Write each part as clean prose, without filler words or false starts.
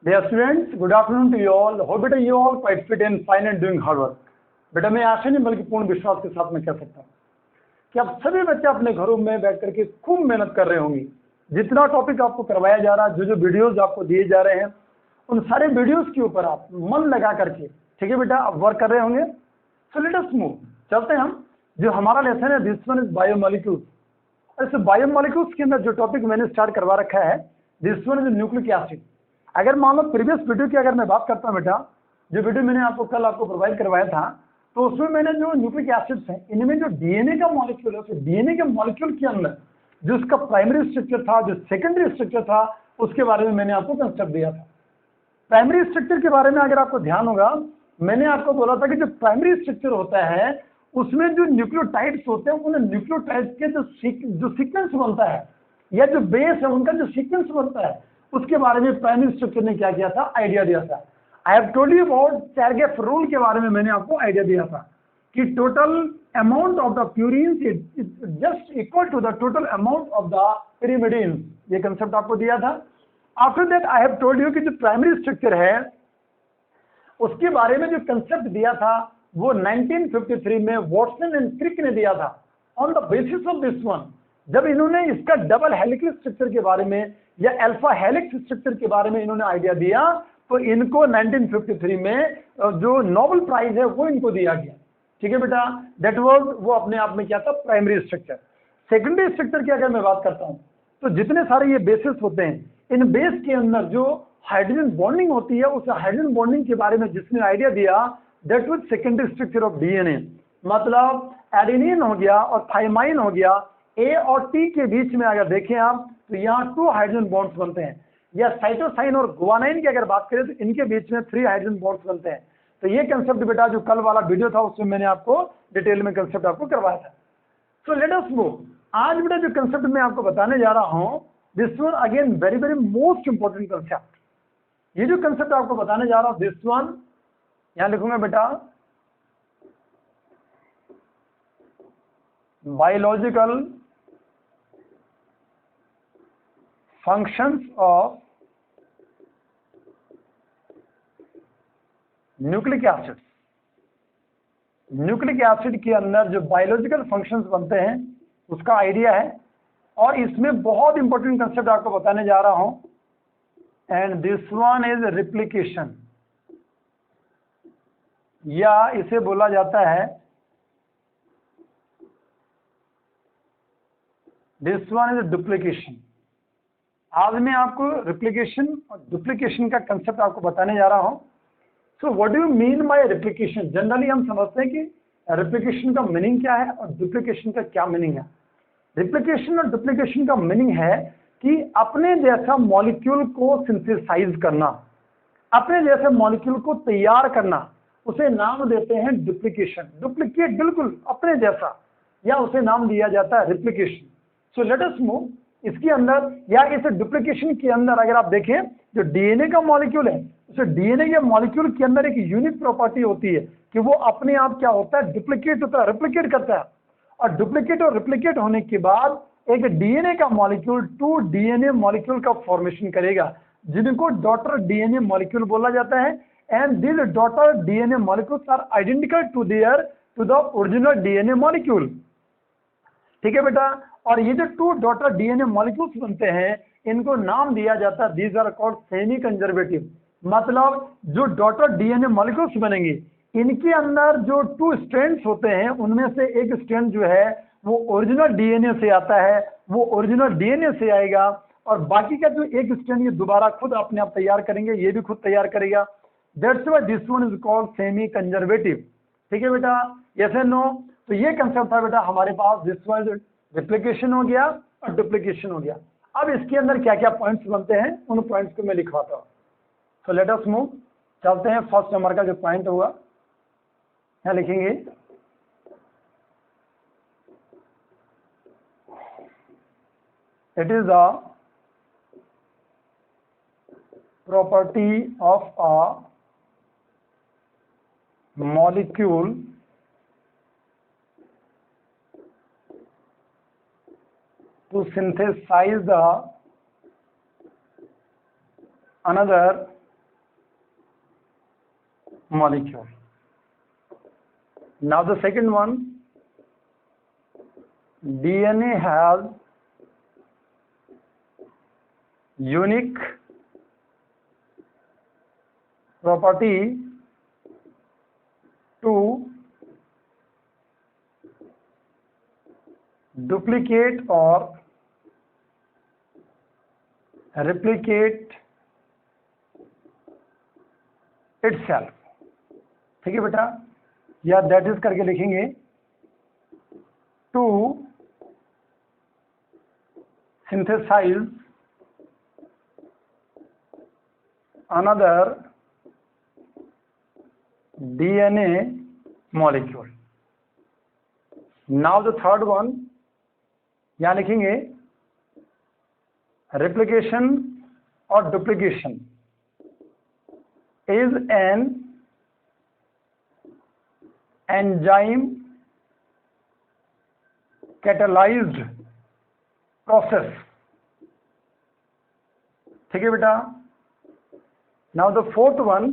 Dear students, good afternoon to you all. Hope that you all quite fit and fine and doing hard work. बेटा मैं आशा नहीं बल्कि पूर्ण विश्वास के साथ मैं कह सकता हूँ कि आप सभी बच्चे अपने घरों में बैठ करके खूब मेहनत कर रहे होंगे। जितना टॉपिक आपको करवाया जा रहा है, जो वीडियोस आपको दिए जा रहे हैं, उन सारे वीडियोस के ऊपर आप मन लगा करके, ठीक है बेटा, आप वर्क कर रहे होंगे। सो लेट अस मूव, चलते हैं हम। जो हमारा लेसन है, दिस वन इज बायोमोलिक्यूल्स। इस बायोमोलिक्यूल्स के अंदर जो टॉपिक मैंने स्टार्ट करवा रखा है, this one is nucleic acid. अगर मान लो प्रीवियस वीडियो की अगर मैं बात करता हूँ बेटा, जो वीडियो मैंने आपको कल प्रोवाइड करवाया था, तो उसमें मैंने जो न्यूक्लिक एसिड्स हैं, इनमें जो डीएनए का मॉलिक्यूल है, उस डीएनए के मॉलिक्यूल के अंदर जो उसका प्राइमरी स्ट्रक्चर था, जो सेकेंडरी स्ट्रक्चर था, उसके बारे में मैंने आपको कंसेप्ट दिया था। प्राइमरी स्ट्रक्चर के बारे में अगर आपको ध्यान होगा, मैंने आपको बोला था कि जो प्राइमरी स्ट्रक्चर होता है उसमें जो न्यूक्लियोटाइड्स होते हैं, उन न्यूक्लियोटाइड्स के जो सीक्वेंस बनता है या जो बेस है उनका जो सीक्वेंस बनता है, उसके बारे में प्राइमरी स्ट्रक्चर ने क्या किया था, आइडिया दिया था। I have told you about Chargaff rule के बारे में मैंने आपको आइडिया दिया था कि total amount of the purines is just equal to the total amount of the pyrimidines। ये कंसेप्ट आपको दिया था। After that I have told you कि जो प्राइमरी स्ट्रक्चर है उसके बारे में जो कंसेप्ट दिया था वो 1953 में वॉटसन एंड क्रिक ने दिया था। On the basis of this one, जब इन्होंने इसका डबल हेलिक्स स्ट्रक्चर के बारे में या अल्फा हेलिक्स स्ट्रक्चर के बारे में इन्होंने आइडिया दिया, तो इनको 1953 में जो नोबेल प्राइज है वो इनको दिया गया। ठीक है बेटा, दैट वाज वो अपने आप में क्या था, प्राइमरी स्ट्रक्चर। सेकेंडरी स्ट्रक्चर की अगर मैं बात करता हूँ, तो जितने सारे ये बेसिस होते हैं, इन बेस के अंदर जो हाइड्रोजन बॉन्डिंग होती है, उस हाइड्रोजन बॉन्डिंग के बारे में जिसने आइडिया दिया, that was secondary structure of DNA. मतलब एडेनिन हो गया और थाइमाइन हो गया, ए और टी के बीच में अगर देखें आप, तो यहाँ 2 हाइड्रोजन बॉन्ड्स बनते हैं। या साइटोसाइन और गुआनाइन की अगर बात करें तो इनके बीच में 3 हाइड्रोजन बॉन्ड्स बनते हैं। तो ये कंसेप्ट बेटा जो कल वाला वीडियो था उसमें मैंने आपको डिटेल में कंसेप्ट आपको करवाया था। So let us move. आज बेटा जो कंसेप्ट मैं आपको बताने जा रहा हूँ, this one again very very most important concept. ये जो कंसेप्ट आपको बताने जा रहा हूँ, दिस वन यहाँ लिखूंगा बेटा, biological functions of nucleic acid. Nucleic acid के अंदर जो बायोलॉजिकल फंक्शंस बनते हैं उसका आइडिया है, और इसमें बहुत इंपॉर्टेंट कंसेप्ट आपको बताने जा रहा हूं, and this one is replication, या इसे बोला जाता है, दिस वन इज डुप्लीकेशन। आज मैं आपको रिप्लिकेशन और डुप्लीकेशन का कंसेप्ट आपको बताने जा रहा हूं। So what do you mean by replication? Generally हम समझते हैं कि रिप्लिकेशन का मीनिंग क्या है और डुप्लीकेशन का क्या मीनिंग है। रिप्लिकेशन और डुप्लीकेशन का मीनिंग है कि अपने जैसा मॉलिक्यूल को सिंथेसाइज करना, अपने जैसे मॉलिक्यूल को तैयार करना, उसे नाम देते हैं डुप्लीकेशन। डुप्लीकेट बिल्कुल अपने जैसा, या उसे नाम दिया जाता है replication. So let us move. इसके अंदर या इस डुप्लीकेशन के अंदर अगर आप देखें, जो डीएनए का मॉलिक्यूल है, उस डीएनए के मॉलिक्यूल के अंदर एक यूनिक प्रॉपर्टी होती है कि वो अपने आप क्या होता है, डुप्लीकेट होता है, रिप्लिकेट करता है। और डुप्लीकेट और रिप्लिकेट होने के बाद एक डीएनए का मॉलिक्यूल 2 डीएनए मॉलिक्यूल का फॉर्मेशन करेगा, जिनको डॉटर डीएनए मॉलिक्यूल बोला जाता है। And this daughter DNA molecules are identical to the original DNA molecule. ठीक है बेटा, और ये जो 2 डॉटर डीएनए मॉलिक्यूल्स बनते हैं, इनको नाम दिया जाता है, these are called semi conservative. मतलब जो डॉटर डीएनए मॉलिक्यूल्स बनेंगे, इनके अंदर जो 2 स्ट्रैंड्स होते हैं, उनमें से एक स्ट्रैंड जो है वो ओरिजिनल डीएनए से आता है, वो ओरिजिनल डीएनए से आएगा, और बाकी का जो एक स्ट्रैंड ये दोबारा खुद अपने आप तैयार करेंगे, ये भी खुद तैयार करेगा। That's why this one is called semi conservative. ठीक है बेटा, यस एंड नो? तो ये कंसेप्ट था बेटा हमारे पास। दिस वन रिप्लिकेशन हो गया और डुप्लीकेशन हो गया। अब इसके अंदर क्या क्या पॉइंट्स बनते हैं, उन पॉइंट्स को मैं लिखवाता हूँ। सो लेट अस मूव, चलते हैं। फर्स्ट नंबर का जो पॉइंट होगा यहाँ लिखेंगे, it is a property of a molecule to synthesize the another molecule. Now the second one, DNA has unique property to duplicate or replicate itself. ठीक है बेटा, या दैट इज करके लिखेंगे, to synthesise another DNA molecule. Now the third one, यहाँ लिखेंगे replication or duplication is an enzyme catalyzed process. ठीक है बेटा. Now the fourth one,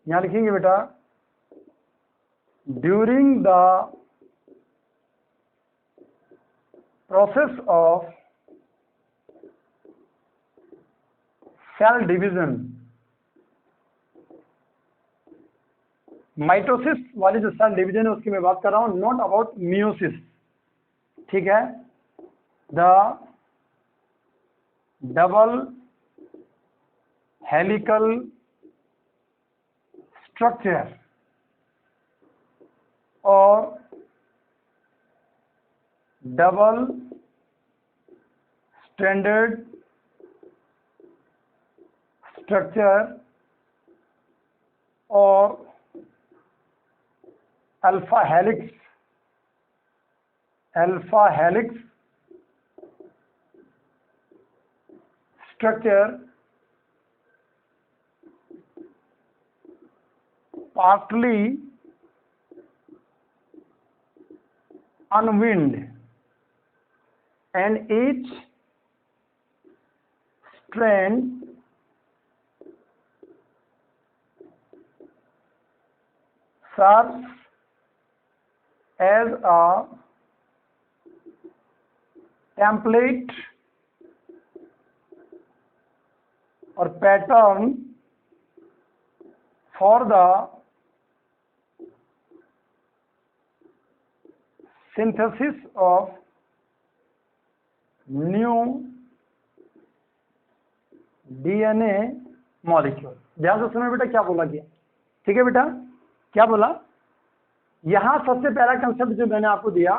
यहाँ लिखेंगे बेटा, during the process of cell division, mitosis वाली जो सेल डिवीजन है उसकी मैं बात कर रहा हूं, नॉट अबाउट मियोसिस. ठीक है. द डबल हेलिकल स्ट्रक्चर और डबल स्टैंडर्ड स्ट्रक्चर और alpha helix structure partly unwound and each strand serves as a template or pattern for the synthesis of new DNA molecule. ध्यान से सुनो बेटा क्या बोला गया. ठीक है बेटा, क्या बोला. यहां सबसे पहला कंसेप्ट जो मैंने आपको दिया,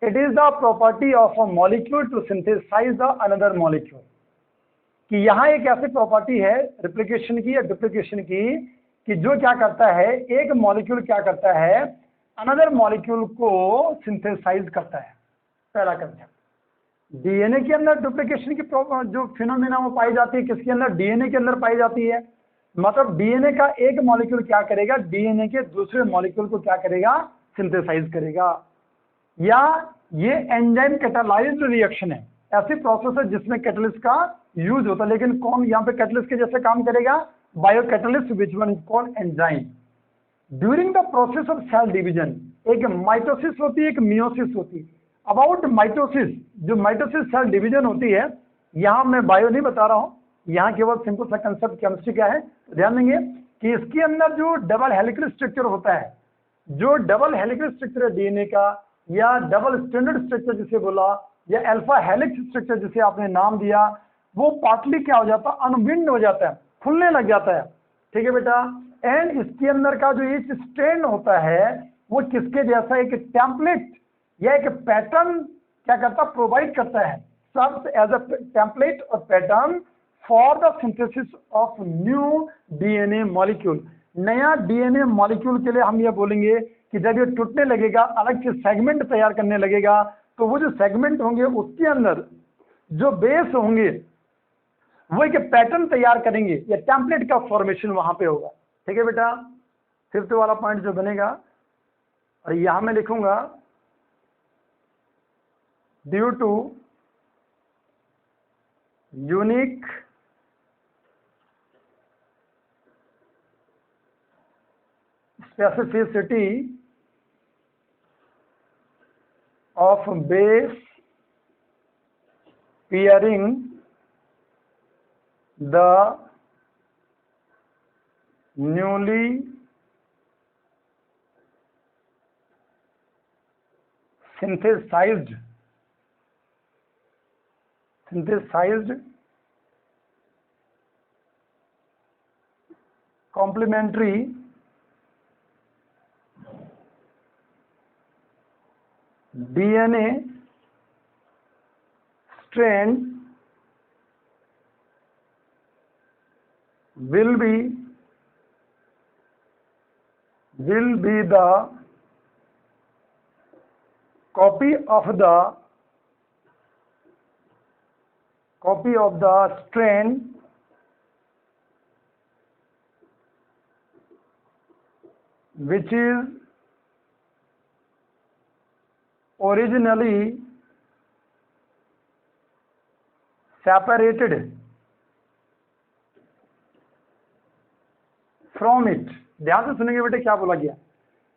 it is the property of a molecule to synthesise the another molecule. कि यहां एक ऐसी प्रॉपर्टी है रिप्लिकेशन की या डुप्लीकेशन की, कि जो क्या करता है, एक मॉलिक्यूल क्या करता है, अनदर मॉलिक्यूल को सिंथेसाइज करता है. पहला कंसेप्ट. डीएनए के अंदर डुप्लीकेशन की जो फिनोमेना वो पाई जाती है, किसके अंदर, डीएनए के अंदर पाई जाती है. मतलब डीएनए का एक मॉलिक्यूल क्या करेगा, डीएनए के दूसरे मॉलिक्यूल को क्या करेगा, सिंथेसाइज करेगा. या ये एंजाइम कैटालाइज्ड रिएक्शन है, ऐसी प्रोसेस है जिसमें कैटलिस्ट का यूज होता है. लेकिन कौन यहाँ पे कैटलिस्ट के जैसे काम करेगा, bio catalyst which one is called enzyme. During the process of cell division, एक माइटोसिस होती है, एक मियोसिस होती है. अबाउट माइटोसिस, जो माइटोसिस सेल डिवीजन होती है, यहाँ मैं बायो नहीं बता रहा हूँ, यहाँ केवल सिंपल सा कंसेप्ट केमिस्ट्री क्या है ध्यान देंगे कि इसके अंदर जो डबल हेलिकल स्ट्रक्चर होता है, जो डबल हेलिकल स्ट्रक्चर है डीएनए का, या डबल स्टैंडर्ड स्ट्रक्चर जिसे बोला, या अल्फा हेलिक्स स्ट्रक्चर जिसे आपने नाम दिया, वो पार्टली क्या हो जाता है, अनविंड हो जाता है, खुलने लग जाता है. ठीक है बेटा. एंड इसके अंदर का जो ईच स्ट्रैंड होता है वो किसके जैसा एक टेम्पलेट या एक पैटर्न क्या करता, प्रोवाइड करता है, सर्व्स एज अ टेम्पलेट और pattern for the synthesis of new DNA molecule. नया डीएनए मॉलिक्यूल के लिए हम ये बोलेंगे कि जब ये टूटने लगेगा, अलग से सेगमेंट तैयार करने लगेगा, तो वो जो सेगमेंट होंगे उसके अंदर जो बेस होंगे वो एक पैटर्न तैयार करेंगे, या टेम्पलेट का फॉर्मेशन वहां पे होगा. ठीक है बेटा. फिफ्थ वाला पॉइंट जो बनेगा, और यहां मैं लिखूंगा due to unique specificity of base pairing the newly synthesized complementary DNA strand will be the copy of the strand which is originally separated from it। ध्यान से सुनेंगे बेटे क्या बोला गया।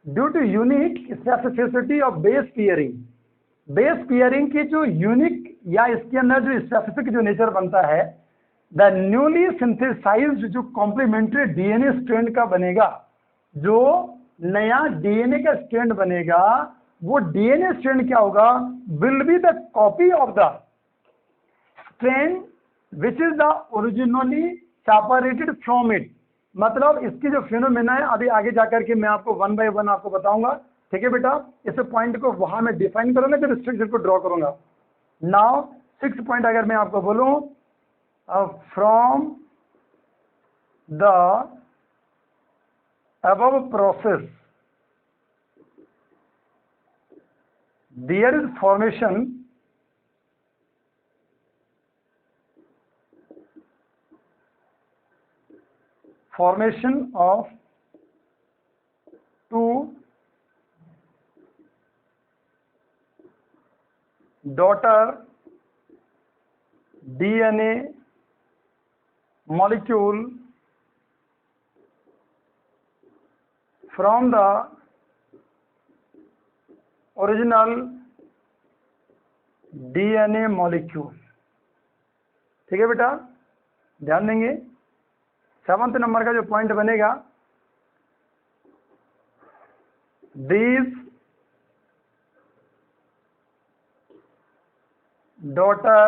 Due to unique specificity of base pairing की जो unique या इसके अंदर जो स्पेसिफिक जो नेचर बनता है, द न्यूली सिंथेसाइज्ड जो कॉम्प्लीमेंट्री डीएनए स्ट्रैंड का बनेगा, जो नया डीएनए का स्ट्रैंड बनेगा, वो डीएनए स्ट्रैंड क्या होगा, will be the copy of the strand which is the originally separated from it. मतलब इसकी जो फिनोमेना है अभी आगे जाकर के मैं आपको 1 बाय 1 आपको बताऊंगा, ठीक है बेटा। इस पॉइंट को वहां मैं डिफाइन करूंगा, जब स्ट्रक्चर को ड्रॉ करूंगा। नाउ 6 पॉइंट अगर मैं आपको बोलूं, from the above process there is formation of two daughter DNA molecule from the original DNA molecule। ठीक है बेटा, ध्यान देंगे। 7th नंबर का जो पॉइंट बनेगा, these daughter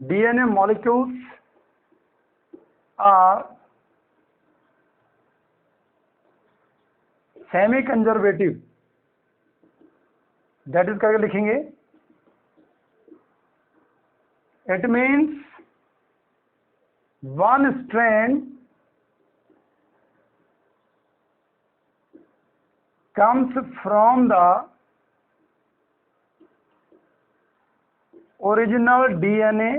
DNA molecules are semi conservative. That is करके लिखेंगे, it means one strand comes from the original DNA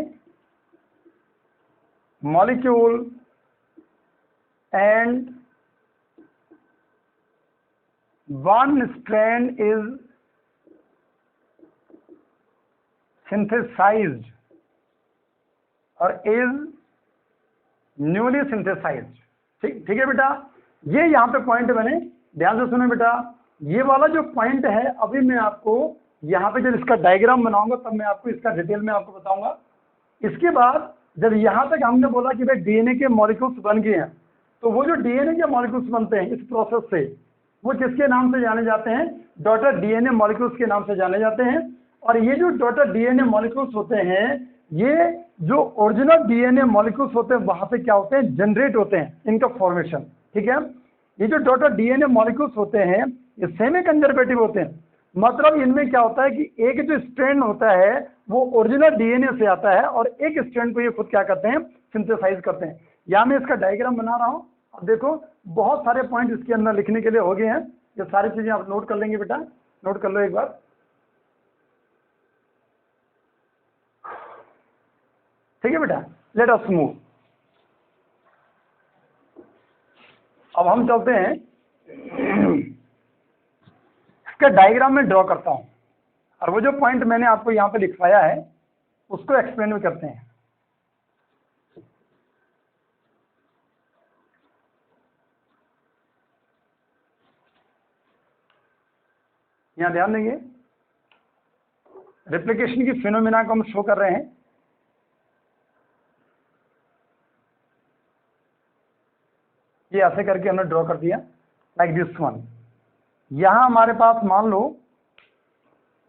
molecule and one strand is synthesized और is newly synthesized। ठीक है बेटा, ये यहाँ पे पॉइंट बने, ध्यान से सुनो बेटा। ये वाला जो पॉइंट है, अभी मैं आपको यहाँ पे जब इसका डायग्राम बनाऊंगा तब मैं आपको इसका डिटेल में आपको बताऊंगा। इसके बाद जब यहाँ तक हमने बोला कि भाई डीएनए के मॉलिक्यूल्स बन गए हैं, तो वो जो डीएनए के मॉलिक्यूल्स बनते हैं इस प्रोसेस से, वो किसके नाम से जाने जाते हैं, डॉटर डीएनए मॉलिक्यूल्स के नाम से जाने जाते हैं। और ये जो डॉटर डीएनए मॉलिक्यूल्स होते हैं, ये जो ओरिजिनल डीएनए मॉलिक्यूल्स होते हैं वहां पे क्या होते हैं, जनरेट होते हैं इनका फॉर्मेशन। ठीक है, ये जो डॉटर डीएनए मॉलिक्यूल्स होते हैं ये सेमी कंजर्वेटिव होते हैं। मतलब इनमें क्या होता है कि एक जो स्ट्रैंड होता है वो ओरिजिनल डीएनए से आता है और एक स्ट्रैंड को ये खुद क्या करते हैं, सिंथेसाइज करते हैं। यहाँ मैं इसका डायग्राम बना रहा हूँ। अब देखो बहुत सारे पॉइंट इसके अंदर लिखने के लिए हो गए हैं, ये सारी चीजें आप नोट कर लेंगे बेटा, नोट कर लो एक बार। ठीक है बेटा, लेट अस मूव। अब हम चलते हैं, इसका डायग्राम में ड्रॉ करता हूं और वो जो पॉइंट मैंने आपको यहां पे लिखवाया है उसको एक्सप्लेन भी करते हैं। यहाँ ध्यान देंगे, रेप्लिकेशन की फिनोमिना को हम शो कर रहे हैं। ये ऐसे करके हमने ड्रॉ कर दिया लाइक दिस वन। यहां हमारे पास मान लो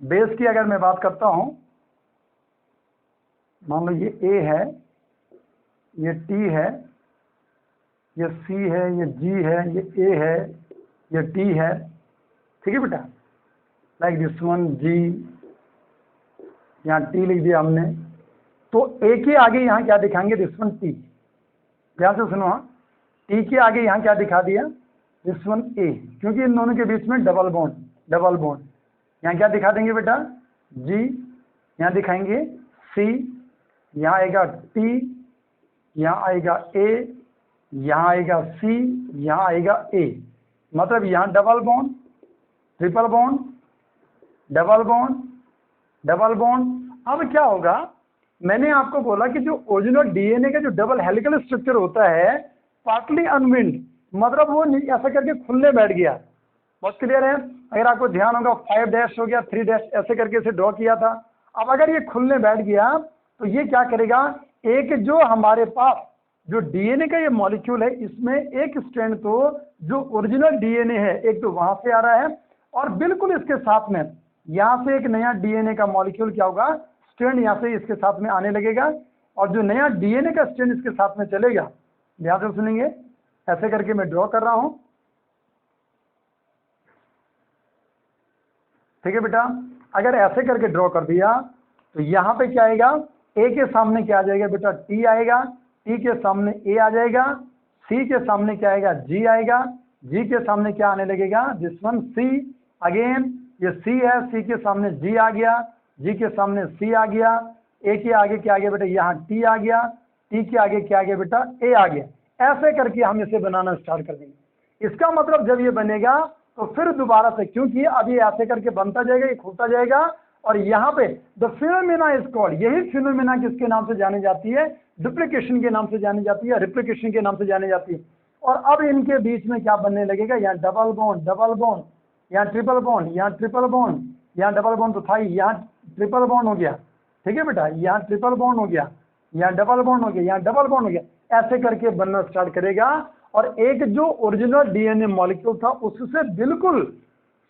बेस की अगर मैं बात करता हूं, मान लो ये ए है, ये टी है, ये सी है, ये जी है, ये ए है, ये टी है, ठीक है बेटा, लाइक दिस वन जी, यहाँ टी लिख दिया हमने। तो ए के आगे यहाँ क्या दिखाएंगे, दिस वन टी। ध्यान से सुनो, हाँ, टी के आगे यहाँ क्या दिखा दिया, दिस वन ए, क्योंकि इन दोनों के बीच में डबल बॉन्ड, डबल बॉन्ड। यहाँ क्या दिखा देंगे बेटा, जी, यहाँ दिखाएंगे सी, यहाँ आएगा टी, यहाँ आएगा ए, यहाँ आएगा सी, यहाँ आएगा ए। मतलब यहाँ double bond, triple bond, double bond, double bond. अब क्या होगा, मैंने आपको बोला कि जो ओरिजिनल डीएनए का जो डबल हेलिकल स्ट्रक्चर होता है पार्टली अनविंड, मतलब वो ऐसा करके खुलने बैठ गया। बहुत क्लियर है। अगर आपको ध्यान होगा 5 डैश हो गया, 3 डैश ऐसे करके इसे ड्रॉ किया था। अब अगर ये खुलने बैठ गया तो ये क्या करेगा, एक जो हमारे पास जो डीएनए का ये मॉलिक्यूल है, इसमें एक स्ट्रैंड तो जो ओरिजिनल डीएनए है एक तो वहां से आ रहा है, और बिल्कुल इसके साथ में यहाँ से एक नया डीएनए का मॉलिक्यूल क्या होगा, स्ट्रैंड यहाँ से इसके साथ में आने लगेगा, और जो नया डीएनए का स्ट्रैंड इसके साथ में चलेगा। ध्यान से सुनेंगे, ऐसे करके मैं ड्रॉ कर रहा हूं, ठीक है बेटा। अगर ऐसे करके ड्रॉ कर दिया तो यहाँ पे क्या आएगा, ए के सामने क्या आ जाएगा बेटा, टी आएगा, टी के सामने ए आ जाएगा, सी के सामने क्या आएगा, जी आएगा, जी के सामने क्या आने लगेगा, दिस वन सी, अगेन ये सी है, सी के सामने जी आ गया, जी के सामने सी आ गया, ए के आगे क्या आ गया बेटा, यहाँ टी आ गया, टी के आगे क्या आ गया बेटा, ए आ गया। ऐसे करके हम इसे बनाना स्टार्ट कर देंगे। इसका मतलब जब ये बनेगा तो फिर दोबारा से, क्योंकि अब ये ऐसे करके बनता जाएगा, ये खुलता जाएगा, और यहाँ पे द फिनोमिना इज कॉल्ड, यही फिनोमिना किसके नाम से जानी जाती है, डुप्लीकेशन के नाम से जानी जाती है, रिप्लिकेशन के नाम से जानी जाती है। और अब इनके बीच में क्या बनने लगेगा, यहाँ डबल बॉन्ड, डबल बॉन्ड, यहाँ ट्रिपल बॉन्ड, यहाँ ट्रिपल बॉन्ड, यहाँ डबल बॉन्ड तो था ही, यहाँ ट्रिपल बॉन्ड हो गया, ठीक है बेटा, यहाँ ट्रिपल बॉन्ड हो गया, यहाँ डबल बॉन्ड हो गया, यहाँ डबल बॉन्ड हो गया। ऐसे करके बनना स्टार्ट करेगा, और एक जो ओरिजिनल डीएनए मॉलिक्यूल था उससे बिल्कुल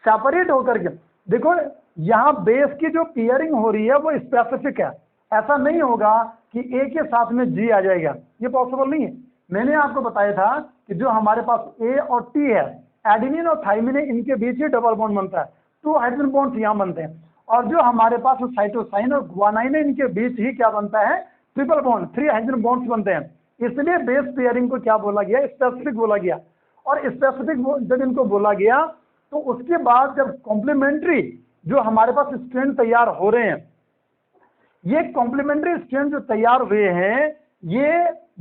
सेपरेट होकर के, देखो यहाँ बेस की जो पेयरिंग हो रही है वो स्पेसिफिक है। ऐसा नहीं होगा कि ए के साथ में जी आ जाएगा, ये पॉसिबल नहीं है। मैंने आपको बताया था कि जो हमारे पास ए और टी है, एडेनिन और थाइमिन, इनके बीच ही डबल बॉन्ड बनता है, 2 हाइड्रोजन बॉन्ड्स यहाँ बनते हैं। और जो हमारे पास साइटोसाइन और गुआनाइन है, इनके बीच ही क्या बनता है, ट्रिपल बॉन्ड, 3 हाइड्रोजन बॉन्ड्स बनते हैं। इसलिए बेस पेयरिंग को क्या बोला गया, स्पेसिफिक बोला गया। और स्पेसिफिक जब इनको बोला गया तो उसके बाद जब कॉम्प्लीमेंट्री जो हमारे पास स्ट्रैंड तैयार हो रहे हैं, ये कॉम्प्लीमेंट्री स्ट्रैंड जो तैयार हुए हैं, ये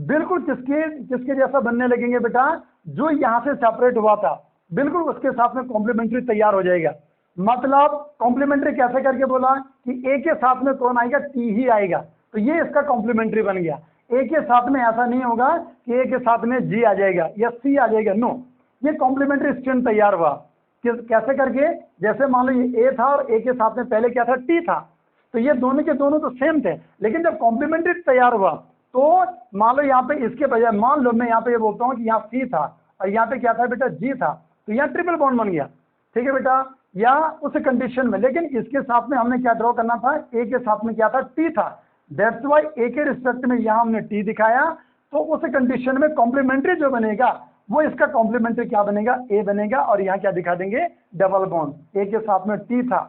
बिल्कुल किसके जैसा बनने लगेंगे बेटा, जो यहाँ से सेपरेट हुआ था बिल्कुल उसके साथ में कॉम्प्लीमेंट्री तैयार हो जाएगा। मतलब कॉम्प्लीमेंट्री कैसे करके बोला कि ए के साथ में कौन आएगा, टी ही आएगा, तो ये इसका कॉम्प्लीमेंट्री बन गया। ए के साथ में ऐसा नहीं होगा कि ए के साथ में जी आ जाएगा या सी आ जाएगा, नो, ये कॉम्प्लीमेंट्री स्ट्रैंड तैयार हुआ। कैसे करके, जैसे मान लो ये ए था और ए के साथ में पहले क्या था, टी था, तो ये दोनों के दोनों तो सेम थे, लेकिन जब कॉम्प्लीमेंट्री तैयार हुआ तो मान लो यहाँ पे इसके बजाय, मान लो मैं यहाँ पे ये बोलता हूँ कि यहाँ सी था और यहाँ पे क्या था बेटा, जी था, तो यहाँ ट्रिपल बॉन्ड बन गया, ठीक है बेटा, या उस कंडीशन में। लेकिन इसके साथ में हमने क्या ड्रॉ करना था, ए के साथ में क्या था, टी था, दैट्स वाई ए के रिस्पेक्ट में यहाँ हमने टी दिखाया। तो उस कंडीशन में कॉम्प्लीमेंट्री जो बनेगा वो इसका कॉम्प्लीमेंट्री क्या बनेगा, ए बनेगा, और यहाँ क्या दिखा देंगे, डबल बॉन्ड। ए के साथ में टी था,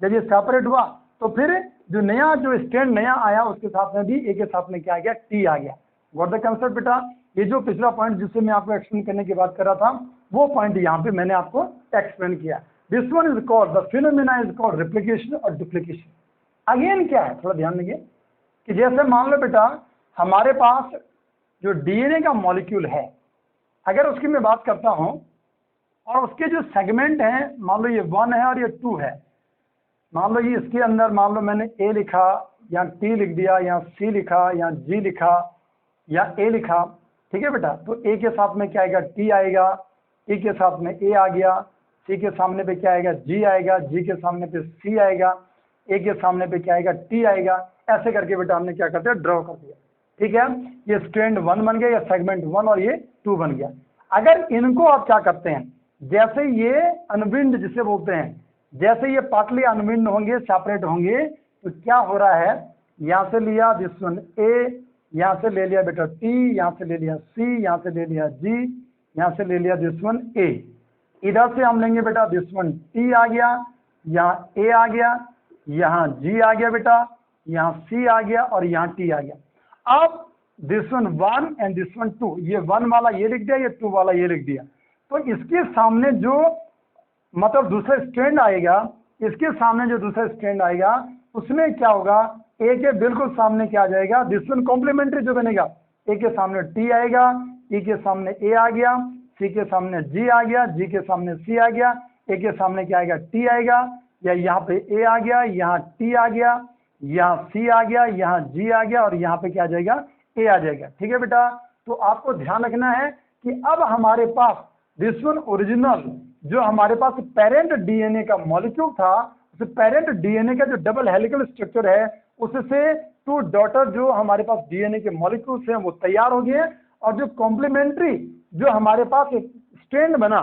जब ये सेपरेट हुआ तो फिर जो नया जो स्ट्रैंड नया आया उसके साथ में भी ए के साथ में क्या आ गया, टी आ गया। गॉट द कंसेप्ट बेटा। ये जो पिछला पॉइंट जिससे मैं आपको एक्सप्लेन करने की बात कर रहा था, वो पॉइंट यहाँ पे मैंने आपको एक्सप्लेन किया। This one is called, the phenomena is called replication और डुप्लीकेशन। अगेन क्या है, थोड़ा ध्यान देंगे कि जैसे मान लो बेटा हमारे पास जो डीएनए का मॉलिक्यूल है, अगर उसकी मैं बात करता हूं और उसके जो सेगमेंट हैं, मान लो ये 1 है और ये 2 है, मान लो ये इसके अंदर मान लो मैंने ए लिखा, या टी लिख दिया, या सी लिखा, या जी लिखा, या ए लिखा, ठीक है बेटा। तो ए के साथ में क्या आएगा, टी आएगा, टी के साथ में ए आ गया, सी के सामने पे क्या आएगा, जी आएगा, जी के सामने पे सी आएगा, ए के सामने पे क्या आएगा, टी आएगा। ऐसे करके बेटा हमने क्या करते हैं, ड्रॉ कर दिया। ठीक है, ये स्ट्रैंड 1 बन गया, या सेगमेंट 1 और ये 2 बन गया। अगर इनको आप क्या करते हैं, जैसे ये अनविंड जिसे बोलते हैं, जैसे ये पार्टली अनविंड होंगे, सेपरेट होंगे, तो क्या हो रहा है, यहाँ से लिया दिस वन ए, यहाँ से ले लिया बेटा टी, यहाँ से ले लिया सी, यहाँ से ले लिया जी, यहाँ से ले लिया दिस वन ए, इधर से हम लेंगे बेटा दिस वन टी आ गया, यहाँ ए आ गया, यहाँ जी आ गया बेटा, यहाँ सी आ गया और यहाँ टी आ गया। अब this one 1 and this one 2, ये 1 वाला ये लिख दिया, ये 2 वाला ये लिख दिया। तो इसके सामने जो मतलब दूसरा स्ट्रैंड आएगा, इसके सामने जो दूसरा स्ट्रैंड आएगा उसमें क्या होगा, ए के बिल्कुल सामने क्या आ जाएगा, दिस वन कॉम्प्लीमेंट्री जो बनेगा, ए के सामने टी आएगा, ई के सामने ए आ गया, सी के सामने जी आ गया, जी के सामने सी आ गया, ए के सामने क्या आएगा, टी आएगा, या यहाँ पे ए आ गया, यहाँ टी आ गया, यहाँ सी आ गया, यहाँ जी आ गया और यहाँ पे क्या आ जाएगा, ए आ जाएगा। ठीक है बेटा, तो आपको ध्यान रखना है कि अब हमारे पास दिस वन ओरिजिनल जो हमारे पास पेरेंट डीएनए का मॉलिक्यूल था, उस पेरेंट डीएनए का जो डबल हेलिकल स्ट्रक्चर है, उससे 2 डॉटर जो हमारे पास डीएनए के मॉलिक्यूल्स हैं वो तैयार हो गए, और जो कॉम्प्लीमेंट्री जो हमारे पास एक स्ट्रैंड बना,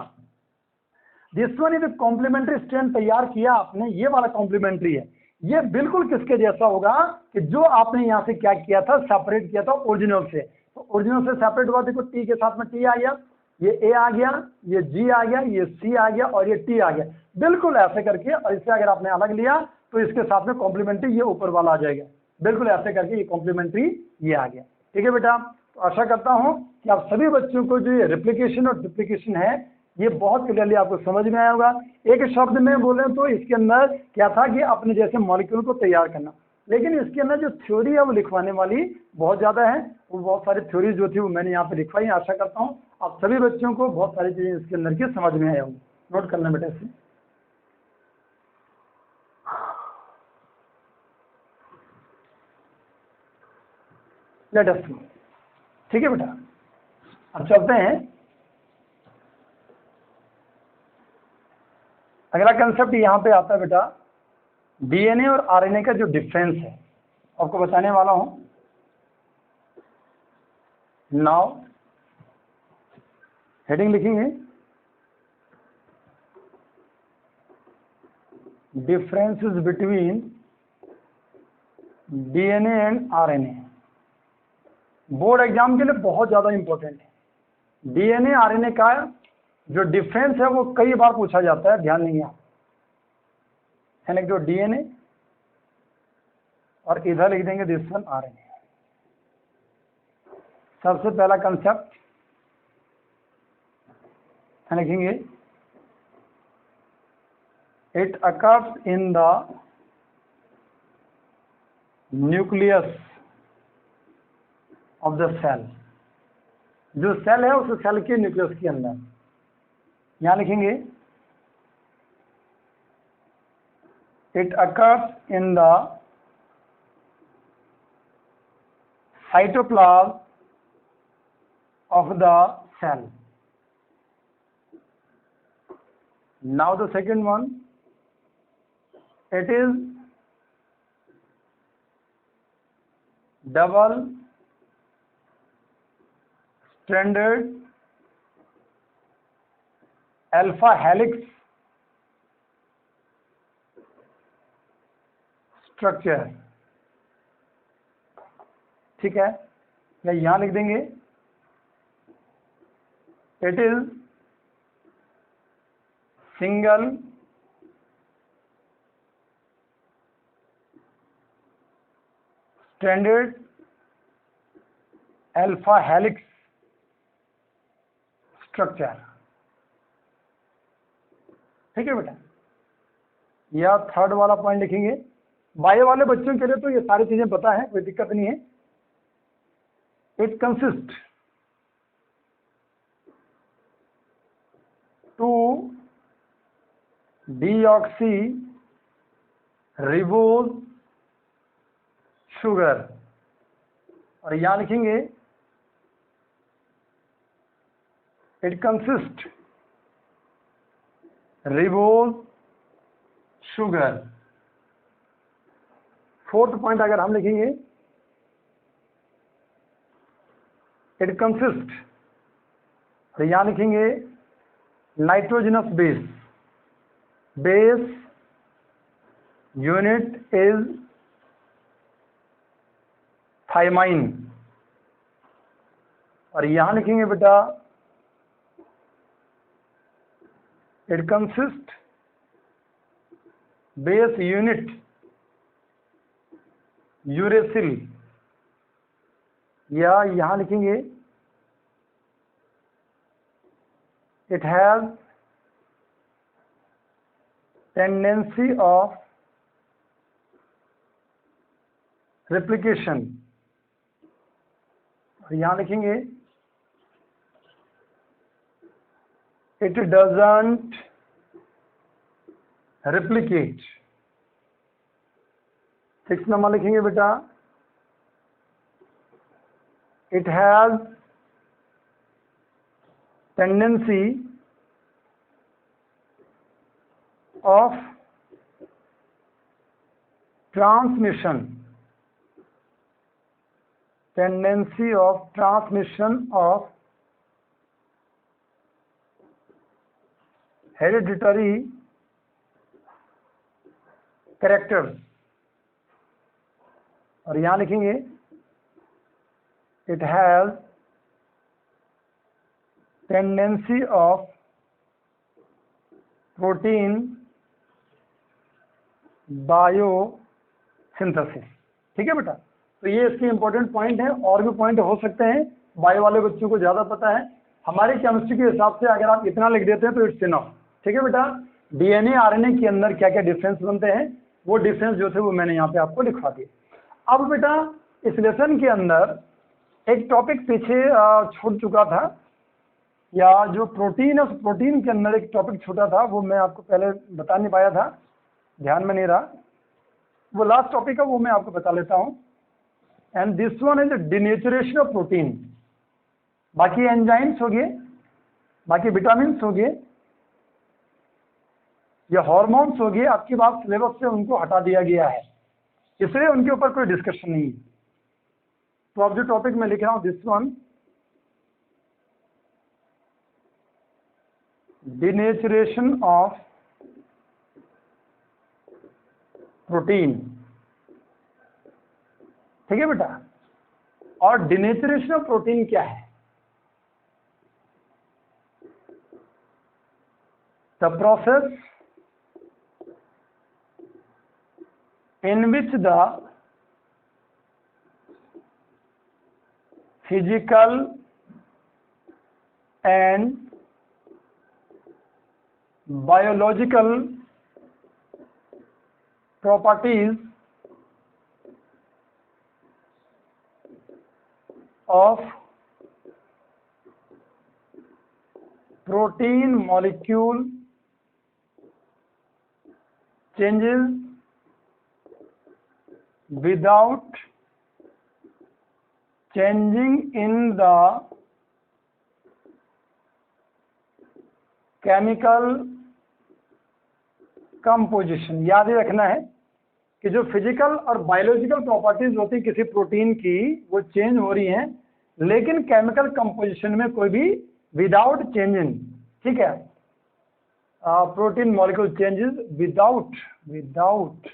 this one is complementary strand तैयार किया आपने, ये वाला कॉम्प्लीमेंट्री है, ये बिल्कुल किसके जैसा होगा कि जो आपने यहाँ से क्या किया था, सेपरेट किया था ओरिजिनल से। तो ओरिजिनल से सेपरेट हुआ, देखो टी के साथ में टी आ गया, ये ए आ गया, ये जी आ गया, ये सी आ गया और ये टी आ गया, बिल्कुल ऐसे करके। और इससे अगर आपने अलग लिया तो इसके साथ में कॉम्प्लीमेंट्री ये ऊपर वाला आ जाएगा, बिल्कुल ऐसे करके ये कॉम्प्लीमेंट्री ये आ गया। ठीक है बेटा, तो आशा करता हूँ कि आप सभी बच्चों को जो ये रिप्लिकेशन और डुप्लीकेशन है ये बहुत क्लियरली आपको समझ में आया होगा। एक शब्द में बोले तो इसके अंदर क्या था कि अपने जैसे मॉलिक्यूल को तैयार करना, लेकिन इसके अंदर जो थ्योरी है वो लिखवाने वाली बहुत ज़्यादा है, वो बहुत सारी थ्योरी जो थी वो मैंने यहाँ पे लिखवाई। आशा करता हूँ आप सभी बच्चों को बहुत सारी चीज़ें इसके अंदर की समझ में आया होंगी। नोट करना बेटा इसे। लेट अस सी। ठीक है बेटा, अब चलते हैं। अगला कंसेप्ट यहाँ पे आता है बेटा, डीएनए और आरएनए का जो डिफरेंस है आपको बताने वाला हूं। नाउ हेडिंग लिखेंगे, differences between DNA and RNA. Board exam के लिए बहुत ज्यादा इंपॉर्टेंट है। डीएनए आरएनए का जो डिफरेंस है वो कई बार पूछा जाता है, ध्यान देंगे आप। यानी जो डीएनए और इधर लिख देंगे दिस वन आरएनए। सबसे पहला कंसेप्ट लिखेंगे, it occurs in the nucleus of the cell. जो सेल है उस सेल के न्यूक्लियस के अंदर, यहां लिखेंगे it occurs in the cytoplasm of the cell. Now the second one, it is double stranded alpha helix structure। ठीक है, या यहां लिख देंगे it is single stranded alpha helix structure। ठीक है बेटा, या थर्ड वाला पॉइंट लिखेंगे। बायो वाले बच्चों के लिए तो ये सारी चीजें पता है, कोई दिक्कत नहीं है। It consist to deoxy ribose sugar, और यहां लिखेंगे it consist ribose sugar. Fourth point अगर हम लिखेंगे, इट कंसिस्ट, तो यहां लिखेंगे nitrogenous base, base unit is thymine. और यहां लिखेंगे बेटा it consist, base unit uracil, या यहां लिखेंगे it has tendency of replication. और यहां लिखेंगे इट डजंट रेप्लिकेट। 6 नंबर लिखेंगे बेटा it has tendency of transmission, tendency of transmission of hereditary characters. और यहां लिखेंगे it has tendency of protein biosynthesis. ठीक है बेटा, तो ये इसके इंपॉर्टेंट पॉइंट है। और भी पॉइंट हो सकते हैं, बायो वाले बच्चों को ज्यादा पता है। हमारी केमिस्ट्री के हिसाब से अगर आप इतना लिख देते हैं तो इट्स इनफ। ठीक है बेटा, डीएनए आरएनए के अंदर क्या क्या डिफरेंस बनते हैं, वो डिफरेंस जो थे वो मैंने यहाँ पे आपको लिखवा दिए। अब बेटा इस लेसन के अंदर एक टॉपिक पीछे छूट चुका था, या जो प्रोटीन है उस प्रोटीन के अंदर एक टॉपिक छूटा था, वो मैं आपको पहले बता नहीं पाया था, ध्यान में नहीं रहा। वो लास्ट टॉपिक है, वो मैं आपको बता लेता हूँ। And this one is denaturation of protein. बाकी एंजाइम्स हो गए, बाकी विटामिन हो गए, या हार्मोन्स हो गए, आपकी बात सिलेबस से उनको हटा दिया गया है, इसलिए उनके ऊपर कोई डिस्कशन नहीं है। तो अब जो टॉपिक मैं लिख रहा हूं this one, denaturation of protein. ठीक है बेटा, और डिनेचुरेशन ऑफ प्रोटीन क्या है? The process in which the physical and biological properties of protein molecule changes without changing in the chemical composition। याद ही रखना है कि जो फिजिकल और बायोलॉजिकल प्रॉपर्टीज होती किसी प्रोटीन की वो चेंज हो रही हैं, लेकिन केमिकल कंपोजिशन में कोई भी विदाउट चेंजिंग। ठीक है, protein molecule changes without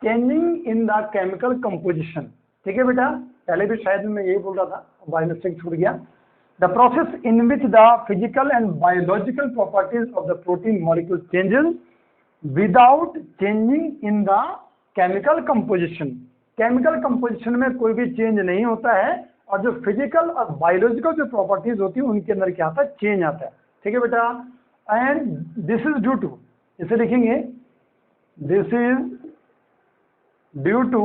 changing in the chemical composition. ठीक है बेटा, पहले भी शायद मैं यही बोल रहा था, बाय मिस्टेक छूट गया। The process in which the physical and biological properties of the protein molecule changes without changing in the chemical composition. Chemical composition में कोई भी चेंज नहीं होता है, और जो फिजिकल और बायोलॉजिकल जो प्रॉपर्टीज होती है उनके अंदर क्या आता है, चेंज आता है। ठीक है बेटा, and this is due to, इसे लिखेंगे this is due to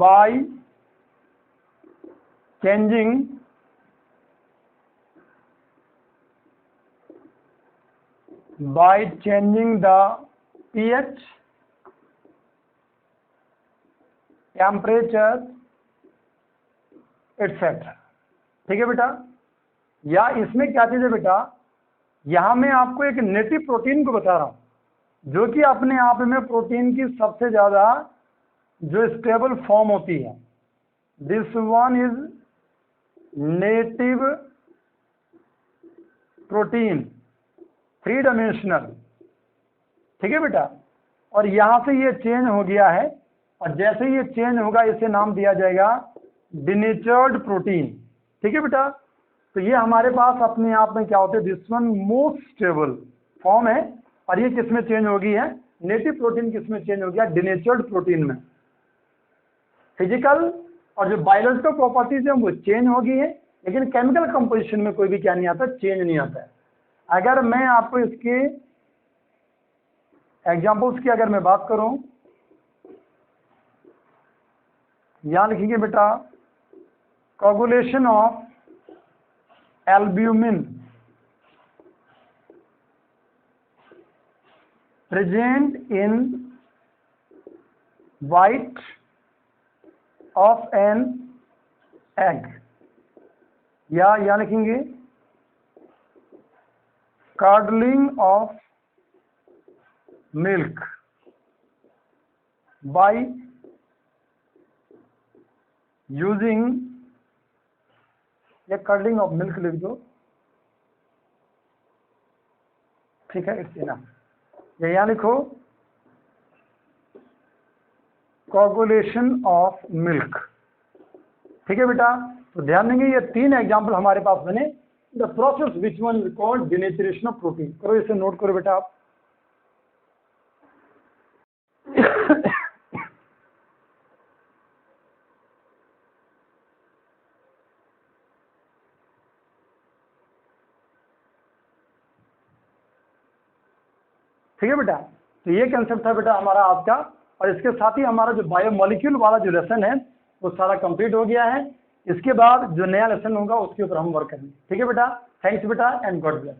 by changing the pH, temperature etc। ठीक है बेटा, या इसमें क्या चीज़ है बेटा, यहाँ मैं आपको एक नेटिव प्रोटीन को बता रहा हूँ, जो कि अपने आप में प्रोटीन की सबसे ज़्यादा जो स्टेबल फॉर्म होती है। This one is native protein, 3 dimensional, ठीक है बेटा। और यहाँ से ये चेंज हो गया है, और जैसे ये चेंज होगा इसे नाम दिया जाएगा डिनेचर्ड प्रोटीन, ठीक है बेटा। तो ये हमारे पास अपने आप में क्या होते हैं, this one most stable form है, और ये किस में चेंज हो गई है, नेटिव प्रोटीन किस में चेंज हो गया, डिनेचर्ड प्रोटीन में। फिजिकल और जो बायोलॉजिकल प्रॉपर्टीज है वो चेंज हो गई है, लेकिन केमिकल कंपोजिशन में कोई भी क्या नहीं आता, चेंज नहीं आता है। अगर मैं आपको इसके एग्जाम्पल्स की अगर मैं बात करूं, यहां लिखेंगे बेटा coagulation of albumin present in white of an egg, या यहाँ लिखेंगे curdling of milk by using, या curdling of milk लिख दो, ठीक है, इट्स इनफ। या यहाँ लिखो कोगुलेशन ऑफ मिल्क, ठीक है बेटा। तो ध्यान देंगे ये 3 एग्जाम्पल हमारे पास बने। The process which one called denaturation of protein, करो इसे नोट करो बेटा आप। ठीक है बेटा, तो ये कंसेप्ट था बेटा हमारा आज का, और इसके साथ ही हमारा जो बायोमोलिक्यूल वाला जो लेसन है वो सारा कंप्लीट हो गया है। इसके बाद जो नया लेसन होगा उसके ऊपर हम वर्क करेंगे, ठीक है बेटा। थैंक्स बेटा एंड गॉड ब्लेस।